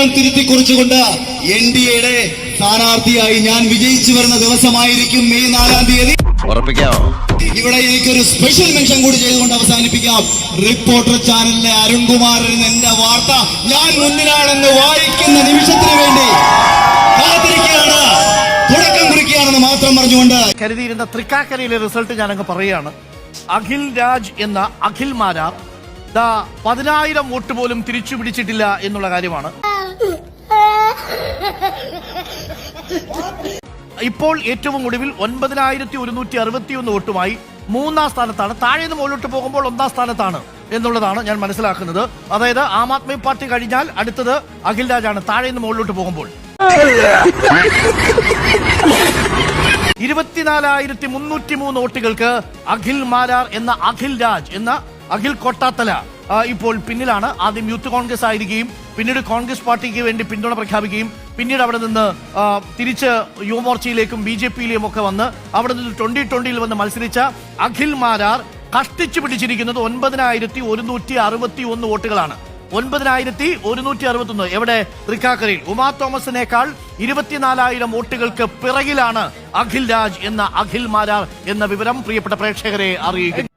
ചരിത്രം തിരുത്തി കുറിച്ചുകൊണ്ട് NDAയുടെ സ്ഥാനാർത്ഥിയായി ഞാൻ വിജയിച്ചു വരുന്ന ദിവസമായിരിക്കും മെയ് 4-ാം തീയതി. ഇവിടെ എനിക്കൊരു സ്പെഷ്യൽ മെൻഷൻ കൂടി ചെയ്തുകൊണ്ട് അവസാനിപ്പിക്കാം. റിപ്പോർട്ടർ ചാനലിലെ അരുൺകുമാരൻ എന്റെ വാർത്ത ഞാൻ മുന്നിലാണെന്ന് വായിക്കുന്ന നിമിഷത്തിന് വേണ്ടി കാത്തിരിക്കുകയാണ്, തുടക്കം കുറിക്കുകയാണെന്ന് മാത്രം പറഞ്ഞുകൊണ്ട് കരുതിയിരുന്ന തൃക്കാക്കരയിലെ റിസൾട്ട് ഞാനങ്ങ് പറയുകയാണ്. അഖിൽ രാജ് എന്ന അഖിൽ മാരാർ 10,000 വോട്ട് പോലും തിരിച്ചു പിടിച്ചിട്ടില്ല എന്നുള്ള കാര്യമാണ്. ഇപ്പോൾ ഏറ്റവും ഒടുവിൽ 9,161 വോട്ടുമായി 3-ാം സ്ഥാനത്താണ്. താഴെ നിന്ന് മുകളിലോട്ട് പോകുമ്പോൾ 1-ാം സ്ഥാനത്താണ് എന്നുള്ളതാണ് ഞാൻ മനസ്സിലാക്കുന്നത്. അതായത് ആം ആദ്മി പാർട്ടി കഴിഞ്ഞാൽ അടുത്തത് അഖിൽ രാജാണ് താഴെ നിന്ന് മുകളിലോട്ട് പോകുമ്പോൾ. 24,303 വോട്ടുകൾക്ക് അഖിൽ മാരാർ എന്ന അഖിൽ രാജ് എന്ന അഖിൽ കൊട്ടാത്തല ഇപ്പോൾ പിന്നിലാണ്. ആദ്യം യൂത്ത് കോൺഗ്രസ് ആയിരിക്കുകയും പിന്നീട് കോൺഗ്രസ് പാർട്ടിക്ക് വേണ്ടി പിന്തുണ പ്രഖ്യാപിക്കുകയും പിന്നീട് അവിടെ നിന്ന് തിരിച്ച് യുവമോർച്ചയിലേക്കും BJPയിലേക്കും ഒക്കെ വന്ന് അവിടെ നിന്ന് 2020-ൽ വന്ന് മത്സരിച്ച അഖിൽ മാരാർ കഷ്ടിച്ചു പിടിച്ചിരിക്കുന്നത് 9,161 വോട്ടുകളാണ്. 9,161 എവിടെ? തൃക്കാക്കരയിൽ. ഉമാ തോമസിനേക്കാൾ 24,000 വോട്ടുകൾക്ക് പിറകിലാണ് അഖിൽ രാജ് എന്ന അഖിൽ മാരാർ എന്ന വിവരം പ്രിയപ്പെട്ട പ്രേക്ഷകരെ അറിയിക്കുന്നു.